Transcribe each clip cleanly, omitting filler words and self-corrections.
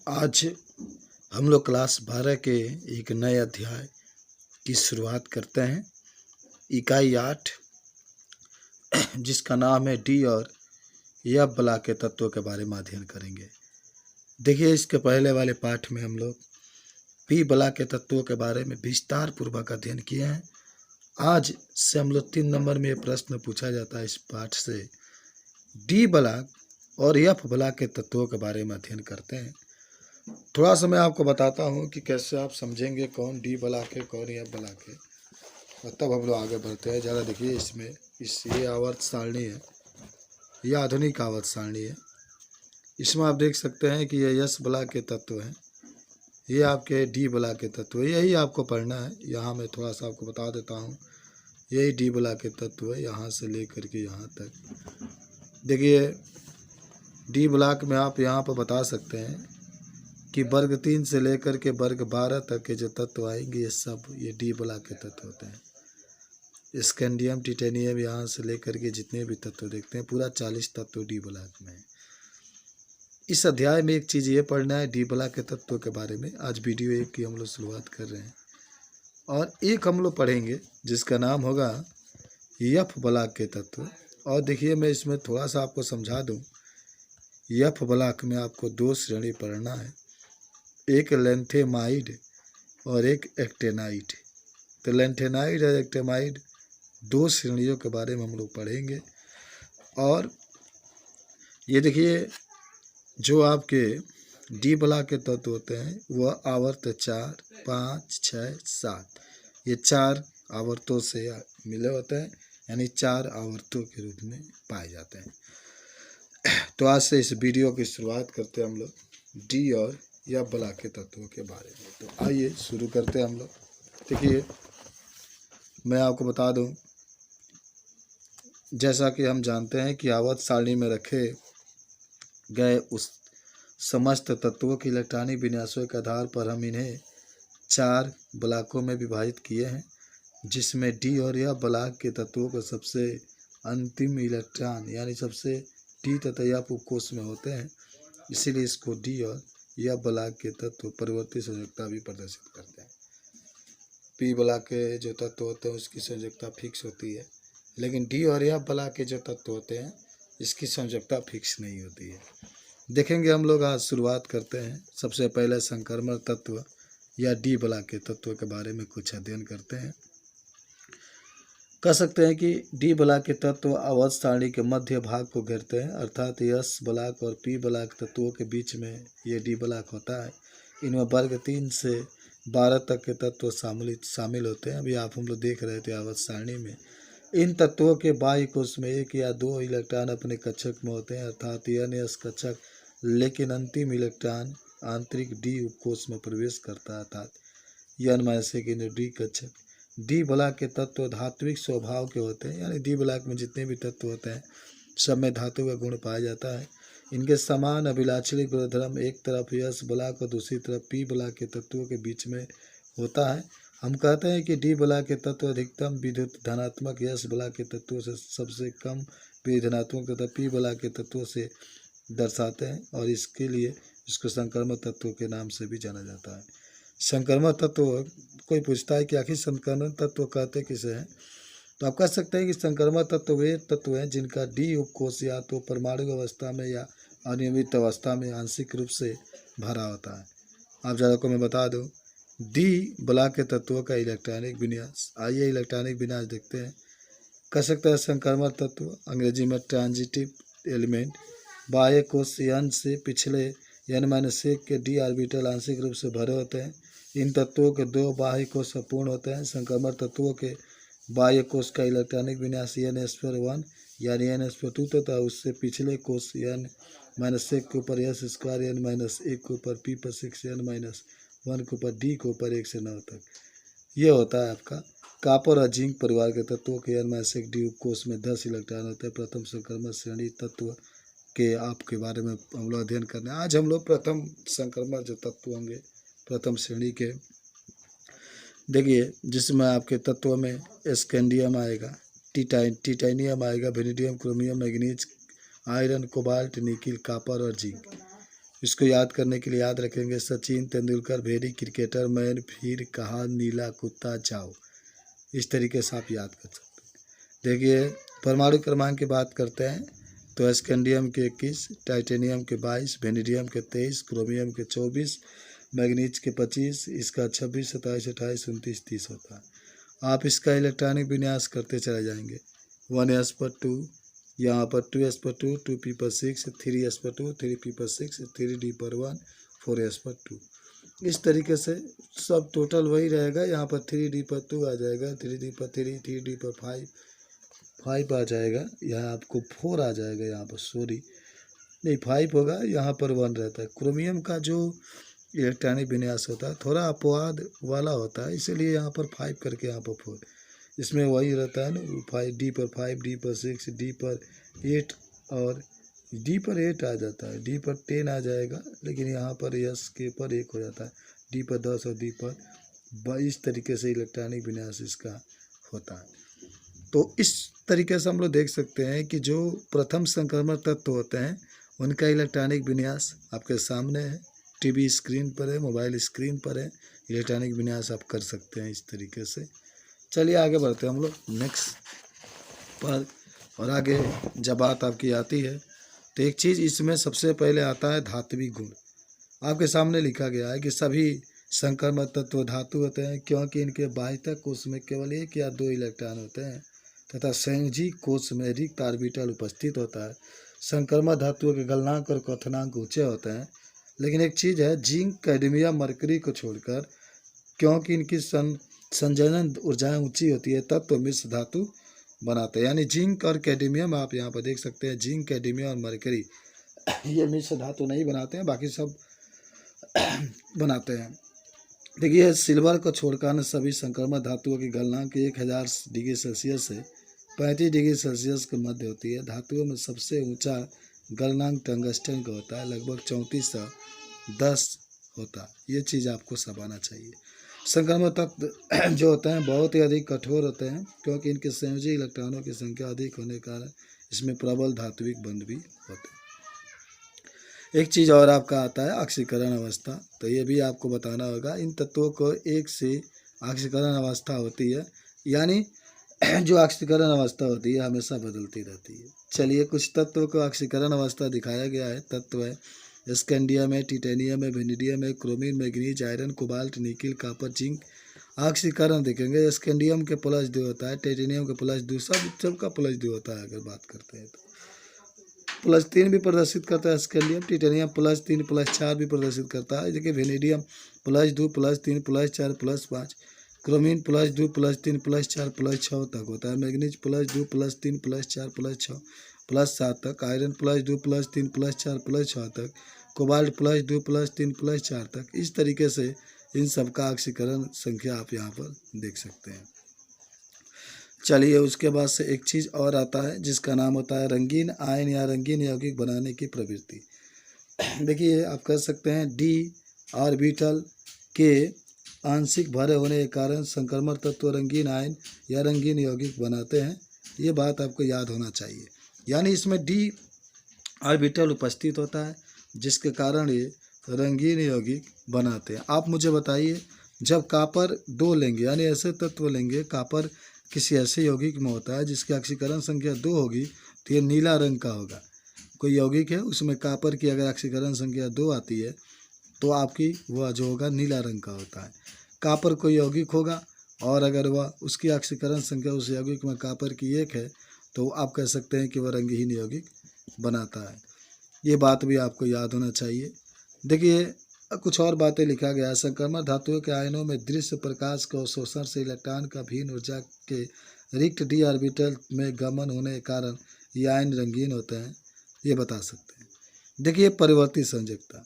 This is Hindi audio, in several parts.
आज हम लोग क्लास 12 के एक नए अध्याय की शुरुआत करते हैं। इकाई 8 जिसका नाम है डी और एफ ब्लॉक के तत्वों के बारे में अध्ययन करेंगे। देखिए, इसके पहले वाले पाठ में हम लोग पी ब्लॉक के तत्वों के बारे में विस्तार पूर्वक अध्ययन किए हैं। आज से हम लोग 3 नंबर में ये प्रश्न पूछा जाता है इस पाठ से, डी ब्लॉक और एफ ब्लॉक के तत्वों के बारे में अध्ययन करते हैं। थोड़ा सा मैं आपको बताता हूँ कि कैसे आप समझेंगे कौन डी ब्लॉक है कौन एफ ब्लॉक है, और तब हम लोग आगे बढ़ते हैं। ज़रा देखिए, इसमें ये आवर्त सारणी है, यह आधुनिक आवर्त सारणी है। इसमें आप देख सकते हैं कि ये एस ब्लॉक के तत्व हैं, ये आपके डी ब्लॉक के तत्व है। यही आपको पढ़ना है। यहाँ मैं थोड़ा सा आपको बता देता हूँ, यही डी ब्लॉक के तत्व है, यहाँ से लेकर के यहाँ तक। देखिए, डी ब्लॉक में आप यहाँ पर बता सकते हैं कि वर्ग 3 से लेकर के वर्ग 12 तक के जो तत्व आएंगे ये सब ये डी ब्लॉक के तत्व होते हैं। स्कैंडियम, टिटेनियम, यहाँ से लेकर के जितने भी तत्व देखते हैं पूरा 40 तत्व डी ब्लॉक में है। इस अध्याय में एक चीज़ ये पढ़ना है डी ब्लॉक के तत्वों के बारे में। आज वीडियो 1 की हम लोग शुरुआत कर रहे हैं और एक हम लोग पढ़ेंगे जिसका नाम होगा एफ ब्लॉक के तत्व। और देखिए, मैं इसमें थोड़ा सा आपको समझा दूँ। एफ ब्लॉक में आपको 2 श्रेणी पढ़ना है, एक लेंथेमाइड और एक एक्टेनाइड। तो लेंथेनाइड और एक्टेनाइड 2 श्रेणियों के बारे में हम लोग पढ़ेंगे। और ये देखिए, जो आपके डी ब्लॉक के तत्व होते हैं वह आवर्त 4, 5, 6, 7 ये 4 आवर्तों से मिले होते हैं, यानी 4 आवर्तों के रूप में पाए जाते हैं। तो आज से इस वीडियो की शुरुआत करते हैं हम लोग डी और एफ ब्लॉक के तत्वों के बारे में। तो आइए शुरू करते हैं हम लोग। देखिए, मैं आपको बता दूं, जैसा कि हम जानते हैं कि आवर्त सारणी में रखे गए उस समस्त तत्वों की इलेक्ट्रॉनिक विन्यासों के आधार पर हम इन्हें 4 ब्लॉकों में विभाजित किए हैं, जिसमें डी और एफ ब्लॉक के तत्वों को सबसे अंतिम इलेक्ट्रॉन यानी सबसे डी तथा एफ उपकोष में होते हैं। इसीलिए इसको डी और एफ ब्लॉक के तत्व परिवर्ती संयोजकता भी प्रदर्शित करते हैं। पी ब्लॉक के जो तत्व होते हैं उसकी संयोजकता फिक्स होती है, लेकिन डी और एफ ब्लॉक के जो तत्व होते हैं इसकी संयोजकता फिक्स नहीं होती है। देखेंगे हम लोग। आज शुरुआत करते हैं। सबसे पहले संक्रमण तत्व या डी ब्लॉक के तत्व के बारे में कुछ अध्ययन करते हैं। कह सकते हैं कि डी ब्लॉक के तत्व आवर्त सारणी के मध्य भाग को घेरते हैं, अर्थात एस ब्लॉक और पी ब्लॉक तत्वों के बीच में ये डी ब्लॉक होता है। इनमें वर्ग 3 से 12 तक के तत्व शामिल होते हैं। अभी हम लोग देख रहे थे आवर्त सारणी में इन तत्वों के बाह्य कोश में 1 या 2 इलेक्ट्रॉन अपने कक्षक में होते हैं, अर्थात एन एस कक्षक, लेकिन अंतिम इलेक्ट्रॉन आंतरिक डी उपकोष में प्रवेश करता है, अर्थात एन-1 डी कक्षक। डी ब्लॉक के तत्व धात्विक स्वभाव के होते हैं, यानी डी ब्लॉक में जितने भी तत्व होते हैं सब में धातु का गुण पाया जाता है। इनके समान अभिलाक्षणिक गुणधर्म एक तरफ एस ब्लॉक और दूसरी तरफ पी ब्लॉक के तत्वों के बीच में होता है। हम कहते हैं कि डी ब्लॉक के तत्व अधिकतम विद्युत धनात्मक एस ब्लॉक के तत्वों से सबसे कम विद्युत धनात्मक तथा पी ब्लॉक के तत्वों से दर्शाते हैं, और इसके लिए इसको संक्रमण तत्व के नाम से भी जाना जाता है। संक्रमण तत्व, कोई पूछता है कि आखिर संक्रमण तत्व कहते किसे हैं, तो आप कह सकते हैं कि संक्रमण तत्व वे तत्व हैं जिनका डी उपकोष या तो परमाणु अवस्था में या अनियमित अवस्था में आंशिक रूप से भरा होता है। आप ज़रा को मैं बता दूं, डी ब्लॉक के तत्वों का इलेक्ट्रॉनिक विन्यास। आइए इलेक्ट्रॉनिक विन्यास देखते हैं। कह सकते हैं संक्रमण तत्व, अंग्रेजी में ट्रांजिटिव एलिमेंट, बाह्य कोश एन से पिछले n-1 के डी ऑर्बिटल आंशिक रूप से भरे होते हैं। इन तत्वों के 2 बाह्य कोश अपूर्ण होते हैं। संक्रमण तत्वों के बाह्य कोश का इलेक्ट्रॉनिक विन्यास n-1 यानी n-2 तथा उससे पिछले कोश n-1 के ऊपर s² n-1 के ऊपर p/6 n-1 के ऊपर d के ऊपर 1 से 9 तक। ये होता है आपका कॉपर और जिंक परिवार के तत्वों के n-1 डी उपकोष में 10 इलेक्ट्रॉन होते हैं। प्रथम संक्रमण श्रेणी तत्व के आपके बारे में हम लोग अध्ययन करने। आज हम लोग प्रथम संक्रमण जो तत्व होंगे प्रथम श्रेणी के, देखिए, जिसमें आपके तत्व में स्कैंडियम आएगा, टिटेनियम आएगा, vanadium, chromium, manganese, iron, cobalt, nickel, copper और जिंक। इसको याद करने के लिए याद रखेंगे Sachin Tendulkar very cricketer man, फिर कहा नीला कुत्ता जाओ। इस तरीके से आप याद कर सकते हैं। देखिए परमाणु क्रमांक की बात करते हैं तो स्कैंडियम के 21, टाइटेनियम के 22, वेनेडियम के 23, क्रोमियम के 24, मैग्नीज के 25, इसका 26, 27, 28, 29, 30 होता है। आप इसका इलेक्ट्रॉनिक विन्यास करते चले जाएंगे 1s पर 2, यहाँ पर 2s पर 2, 2p पर 6, 3s पर 2, 3p पर 6, 3d पर 1, 4s पर 2। इस तरीके से सब टोटल वही रहेगा। यहाँ पर 3d पर 2 आ जाएगा, 3d पर 3, 3d पर 5 आ जाएगा, यहाँ आपको 4 आ जाएगा, यहाँ पर सॉरी नहीं 5 होगा, यहाँ पर 1 रहता है। क्रोमियम का जो इलेक्ट्रॉनिक विन्यास होता है थोड़ा अपवाद वाला होता है, इसीलिए यहाँ पर 5 करके यहाँ पर 4, इसमें वही रहता है ना 5, डी पर 5, डी पर 6, डी पर 8 और डी पर 8 आ जाता है, डी पर 10 आ जाएगा, लेकिन यहाँ पर एस के पर 1 हो जाता है, डी पर 10 और डी पर 22 तरीके से इलेक्ट्रॉनिक विन्यास इसका होता है। तो इस तरीके से हम लोग देख सकते हैं कि जो प्रथम संक्रमण तत्व होते हैं उनका इलेक्ट्रॉनिक विन्यास आपके सामने है, टीवी स्क्रीन पर है, मोबाइल स्क्रीन पर है, इलेक्ट्रॉनिक विन्यास आप कर सकते हैं इस तरीके से। चलिए आगे बढ़ते हैं हम लोग नेक्स्ट पर। और आगे जब बात आपकी आती है तो एक चीज़ इसमें सबसे पहले आता है धात्विक गुण। आपके सामने लिखा गया है कि सभी संक्रमण तत्व धातु होते हैं क्योंकि इनके बाह्यतक कोश में केवल 1 या 2 इलेक्ट्रॉन होते हैं तथा संयोजी कोश में रिक्त ऑर्बिटल उपस्थित होता है। संक्रमण धातुओं के गलनांक और क्वथनांक ऊंचे होते हैं, लेकिन एक चीज़ है जिंक, कैडमियम, मरकरी को छोड़कर क्योंकि इनकी संजनन ऊर्जाएं ऊंची होती है तत्व मिश्र धातु बनाते हैं। यानी जिंक और कैडमियम आप यहाँ पर देख सकते हैं, जिंक, कैडमियम और मरकरी ये मिश्र धातु नहीं बनाते हैं, बाकी सब बनाते हैं। देखिए सिल्वर को छोड़कर सभी संक्रमण धातुओं की गलनांक 1000 डिग्री सेल्सियस से 35 डिग्री सेल्सियस के मध्य होती है। धातुओं में सबसे ऊंचा गलनांक टंगस्टन का होता है, लगभग 3410 होता है। ये चीज़ आपको सब आना चाहिए। संक्रमण तत्व जो होते हैं बहुत ही अधिक कठोर होते हैं क्योंकि इनके संयोजी इलेक्ट्रॉनों की संख्या अधिक होने के कारण इसमें प्रबल धात्विक बंध भी होते हैं। एक चीज़ और आपका आता है ऑक्सीकरण अवस्था, तो ये भी आपको बताना होगा। इन तत्वों को एक से ऑक्सीकरण अवस्था होती है, यानी जो ऑक्सीकरण अवस्था होती है हमेशा बदलती रहती है। चलिए कुछ तत्वों को ऑक्सीकरण अवस्था दिखाया गया है। तत्व है स्कैंडियम है, टिटेनियम है, वेनेडियम है, chromium, manganese, iron, cobalt, nickel, copper, zinc. ऑक्सीकरण देखेंगे स्कैंडियम के +2 होता है, टाइटेनियम के +2, सबका +2 होता है। अगर बात करते हैं तो +3 भी प्रदर्शित करता है स्कैंडियम, टिटेनियम +3 +4 भी प्रदर्शित करता है। देखिए वेनेडियम +2 +3 +4 +5, क्रोमिन +2 +3 +4 +6 तक होता है। मैग्नीज +2 +3 +4 +6 +7 तक, आयरन +2 +3 +4 +6 तक, कोबाल्ट +2 +3 +4 तक। इस तरीके से इन सब का ऑक्सीकरण संख्या आप यहाँ पर देख सकते हैं। चलिए उसके बाद से एक चीज़ और आता है जिसका नाम होता है रंगीन आयन या रंगीन यौगिक बनाने की प्रवृत्ति। देखिए आप कह सकते हैं डी ऑर्बिटल के आंशिक भरे होने के कारण संक्रमण तत्व रंगीन आयन या रंगीन यौगिक बनाते हैं। ये बात आपको याद होना चाहिए, यानी इसमें डी ऑर्बिटल उपस्थित होता है जिसके कारण ये रंगीन यौगिक बनाते हैं। आप मुझे बताइए जब कॉपर 2 लेंगे, यानी ऐसे तत्व लेंगे, कॉपर किसी ऐसे यौगिक में होता है जिसकी ऑक्सीकरण संख्या 2 होगी तो ये नीला रंग का होगा। कोई यौगिक है उसमें कॉपर की अगर ऑक्सीकरण संख्या 2 आती है तो आपकी वह जो होगा नीला रंग का होता है। कॉपर कोई यौगिक होगा और अगर वह उसकी ऑक्सीकरण संख्या उस यौगिक में कॉपर की 1 है तो आप कह सकते हैं कि वह रंगहीन यौगिक बनाता है। ये बात भी आपको याद होना चाहिए। देखिए कुछ और बातें लिखा गया है। संक्रमण धातुओं के आयनों में दृश्य प्रकाश के अवशोषण से इलेक्ट्रॉन का भिन्न ऊर्जा के रिक्त डी ऑर्बिटल में गमन होने के कारण ये आयन रंगीन होते हैं, ये बता सकते हैं। देखिए परिवर्ती संयोजकता,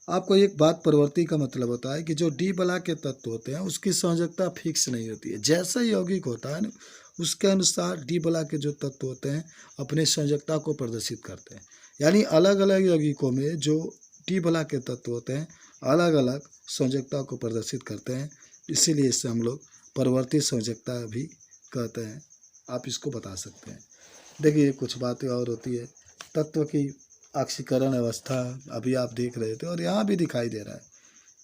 आपको एक बात परिवर्ती का मतलब होता है कि जो डी बला के तत्व होते हैं उसकी संयोजकता फिक्स नहीं होती है। जैसा यौगिक होता है ना उसके अनुसार डी बला के जो तत्व होते हैं अपनी संयोजकता को प्रदर्शित करते हैं। यानी अलग अलग यौगिकों में जो डी बला के तत्व होते हैं अलग अलग संयोजकता को प्रदर्शित करते हैं, इसीलिए इससे हम लोग परिवर्ती संयोजकता भी कहते हैं। आप इसको बता सकते हैं। देखिए कुछ बातें और होती है तत्व की ऑक्सीकरण अवस्था अभी आप देख रहे थे और यहाँ भी दिखाई दे रहा है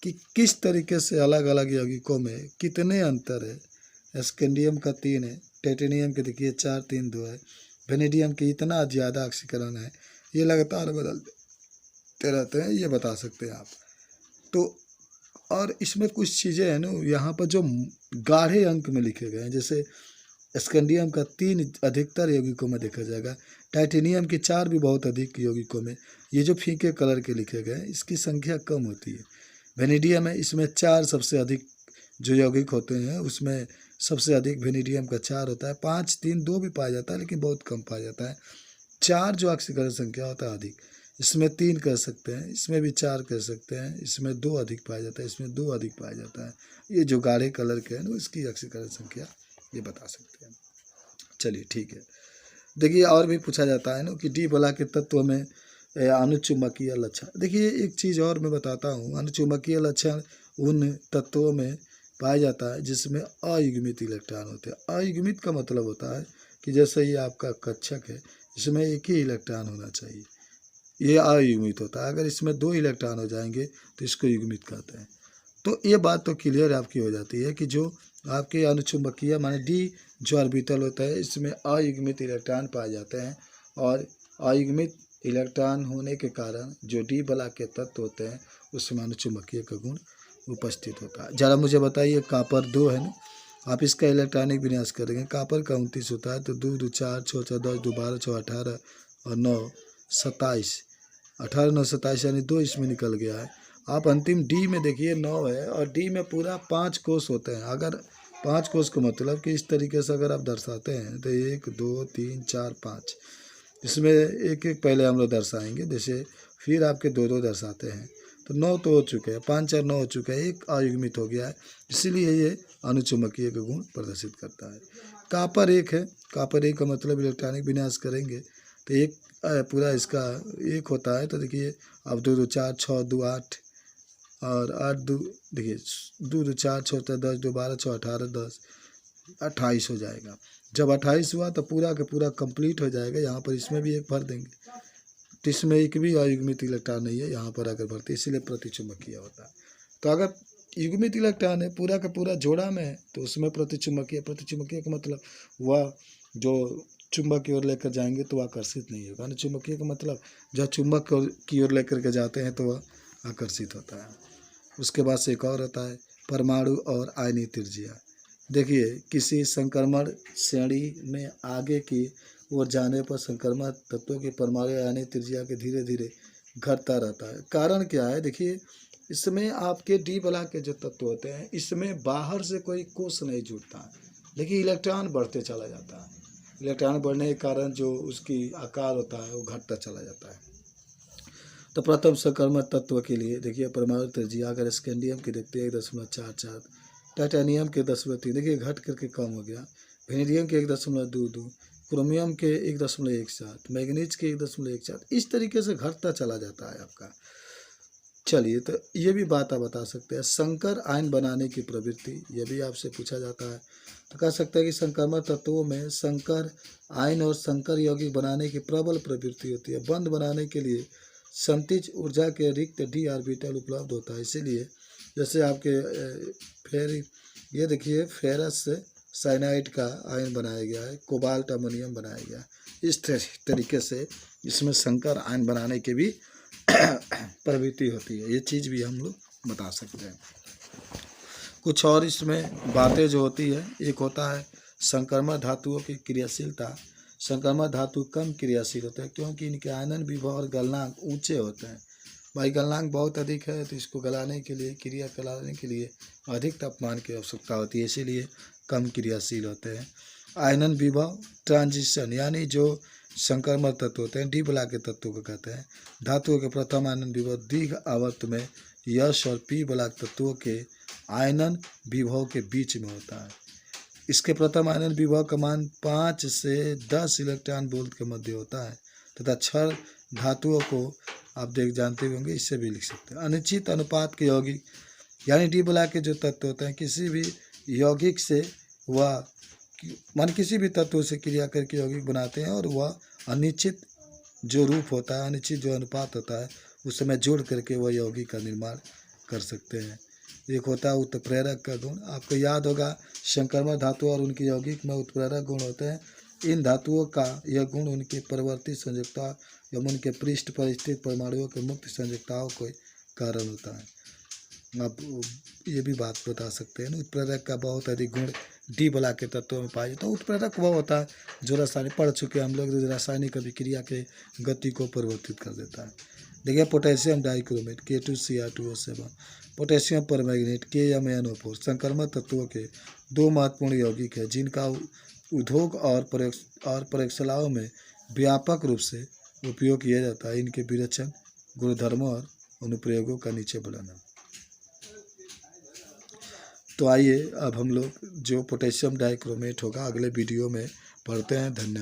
कि किस तरीके से अलग अलग यौगिकों में कितने अंतर है। स्कैंडियम का 3 है, टाइटेनियम के देखिए 4 3 2 है, वेनेडियम के इतना ज़्यादा ऑक्सीकरण है, ये लगातार बदलते रहते हैं, ये बता सकते हैं आप। तो और इसमें कुछ चीज़ें हैं ना यहाँ पर जो गाढ़े अंक में लिखे गए हैं, जैसे स्कैंडियम का 3 अधिकतर यौगिकों में देखा जाएगा, टाइटेनियम के 4 भी बहुत अधिक यौगिकों में, ये जो फीके कलर के लिखे गए हैं इसकी संख्या कम होती है। वेनेडियम है, इसमें 4 सबसे अधिक जो यौगिक होते हैं उसमें सबसे अधिक वेनेडियम का 4 होता है, 5 3 2 भी पाया जाता है लेकिन बहुत कम पाया जाता है। 4 जो ऑक्सीकरण संख्या होता है अधिक, इसमें 3 कह सकते हैं, इसमें भी 4 कह सकते हैं, इसमें 2 अधिक पाया जाता है, इसमें 2 अधिक पाया जाता है। ये जो गाढ़े कलर के हैं ना इसकी ऑक्सीकरण संख्या ये बता सकते हैं। चलिए ठीक है, देखिए और भी पूछा जाता है ना कि डी बला के तत्व में अनुचुंबकीय लक्षण। देखिए एक चीज़ और मैं बताता हूँ, अनुचुंबकीय लक्षण उन तत्वों में पाया जाता है जिसमें अयुग्मित इलेक्ट्रॉन होते हैं। अयुग्मित का मतलब होता है कि जैसे ये आपका कक्षक है, इसमें एक ही इलेक्ट्रॉन होना चाहिए, ये अयुग्मित होता है। अगर इसमें 2 इलेक्ट्रॉन हो जाएंगे तो इसको युग्मित कहते हैं। तो ये बात तो क्लियर आपकी हो जाती है कि जो आपके अनुचुंबकीय माने डी जो ऑर्बिटल होता है इसमें अयुग्मित इलेक्ट्रॉन पाए जाते हैं, और अयुग्मित इलेक्ट्रॉन होने के कारण जो डी बला के तत्व होते हैं उसमें अनुचुंबकीय का गुण उपस्थित होता है। ज़रा मुझे बताइए, कापर 2 है ना, आप इसका इलेक्ट्रॉनिक विन्यास करेंगे, कापर का 29 होता है, तो 2 2 4 6 6 10 2 12 6 18 और 9 27, 18 9 27 यानी 2 इसमें निकल गया है। आप अंतिम डी में देखिए 9 है और डी में पूरा 5 कोष होते हैं। अगर 5 कोष का मतलब कि इस तरीके से अगर आप दर्शाते हैं तो 1 2 3 4 5, इसमें एक एक पहले हम लोग दर्शाएंगे, जैसे फिर आपके 2 2 दर्शाते हैं, तो 9 तो हो चुके हैं, 5 4 9 हो चुके हैं, एक अयुग्मित हो गया है, इसीलिए ये अनुचुंबकीय का गुण प्रदर्शित करता है। कापर 1 है, कापर 1 का मतलब इलेक्ट्रॉनिक विन्यास करेंगे तो एक पूरा इसका 1 होता है, तो देखिए अब 2 2 4 6 2 8 और 8 2 देखिए 2 2 4 6 10 2 12 6 18 10 28 हो जाएगा। जब 28 हुआ तो पूरा का पूरा कंप्लीट हो जाएगा। यहाँ पर इसमें भी एक भर देंगे, तो इसमें एक भी अयुग्मित इलेक्ट्रॉन नहीं है, यहाँ पर अगर भरते इसीलिए प्रतिचुंबकीय होता है। तो अगर युग्मित इलेक्ट्रॉन है पूरा का पूरा जोड़ा में है तो उसमें प्रतिचुंबकीय, प्रतिचुंबकीय का मतलब वह जो चुंबक की ओर लेकर जाएंगे तो वह आकर्षित नहीं होगा। चुंबकीय का मतलब जो चुंबक की ओर लेकर के जाते हैं तो वह आकर्षित होता है। उसके बाद से एक और होता है परमाणु और आयनीय त्रिज्या। देखिए किसी संक्रमण श्रेणी में आगे की ओर जाने पर संक्रमण तत्वों की परमाणु आयनीय त्रिज्या के धीरे धीरे घटता रहता है। कारण क्या है, देखिए इसमें आपके डी बला के जो तत्व होते हैं इसमें बाहर से कोई कोष नहीं जुड़ता है, लेकिन इलेक्ट्रॉन बढ़ते चला जाता है। इलेक्ट्रॉन बढ़ने के कारण जो उसकी आकार होता है वो घटता चला जाता है। तो प्रथम संक्रमण तत्व के लिए देखिए परमाणु त्रिज्या अगर स्कैंडियम की देखते हैं 1.44, टाइटेनियम के 10.3, देखिए घट करके कम हो गया, वेनेडियम के 1.22, क्रोमियम के 1.17, मैग्नीज के 1.17, इस तरीके से घटता चला जाता है आपका। चलिए तो ये भी बात आप बता सकते हैं। संकर आयन बनाने की प्रवृत्ति, ये भी आपसे पूछा जाता है, तो कह सकते हैं कि संक्रमण तत्वों में संकर आयन और संकर यौगिक बनाने की प्रबल प्रवृत्ति होती है। बंध बनाने के लिए संतिज ऊर्जा के रिक्त डी ऑर्बिटल उपलब्ध होता है, इसीलिए जैसे आपके फिर ये देखिए फेरस साइनाइड का आयन बनाया गया है, कोबाल्ट अमोनियम बनाया गया, इस तरीके से इसमें संकर आयन बनाने की भी प्रवृत्ति होती है। ये चीज़ भी हम लोग बता सकते हैं। कुछ और इसमें बातें जो होती है, एक होता है संक्रमण धातुओं की क्रियाशीलता। संक्रमण धातु कम क्रियाशील होते हैं क्योंकि इनके आयनन विभव और गलनांक ऊंचे होते हैं। भाई गलनांक बहुत अधिक है तो इसको गलाने के लिए, क्रिया कराने के लिए अधिक तापमान की आवश्यकता होती है, इसीलिए कम क्रियाशील होते हैं। आयनन विभव ट्रांजिशन यानी जो संक्रमण तत्व होते हैं डी बला के तत्वों को कहते हैं। धातुओं के प्रथम आयनन विभव दीर्घ आवर्त में यश और पी बला तत्वों के आयनन विभव के बीच में होता है। इसके प्रथम आयनन विभव का मान 5 से 10 इलेक्ट्रॉन वोल्ट के मध्य होता है तथा क्षार धातुओं को आप जानते होंगे, इससे भी लिख सकते हैं। अनिश्चित अनुपात के यौगिक यानी डी बला के जो तत्व होते हैं किसी भी यौगिक से वह किसी भी तत्व से क्रिया करके यौगिक बनाते हैं और वह अनिश्चित जो रूप होता है, अनिश्चित जो अनुपात होता है, उस समय जोड़ करके वह यौगिक का निर्माण कर सकते हैं। एक होता है उत्प्रेरक का गुण। आपको याद होगा संक्रमण धातु और उनके यौगिक में उत्प्रेरक गुण होते हैं। इन धातुओं का यह गुण उनकी परिवर्ती संयोजकता एवं उनके पृष्ठ पर स्थित परमाणुओं के मुक्त संयोजकताओं के कारण होता है। आप ये भी बात बता सकते हैं ना, उत्प्रेरक का बहुत अधिक गुण डी बला के तत्वों में पाया जाता है। उत्प्रेरक वह होता है जो रासायनिक पढ़ चुके हम लोग, जो रासायनिक अभिक्रिया के गति को परिवर्तित कर देता है। देखिए potassium dichromate K2Cr2O7, potassium permanganate KMnO4 संक्रमण तत्वों के दो महत्वपूर्ण यौगिक है जिनका उद्योग और प्रयोगशालाओं में व्यापक रूप से उपयोग किया जाता है। इनके विरक्षण गुणधर्मों और अनुप्रयोगों का नीचे वर्णन है। तो आइए अब हम लोग जो पोटेशियम डाइक्रोमेट होगा अगले वीडियो में पढ़ते हैं। धन्यवाद।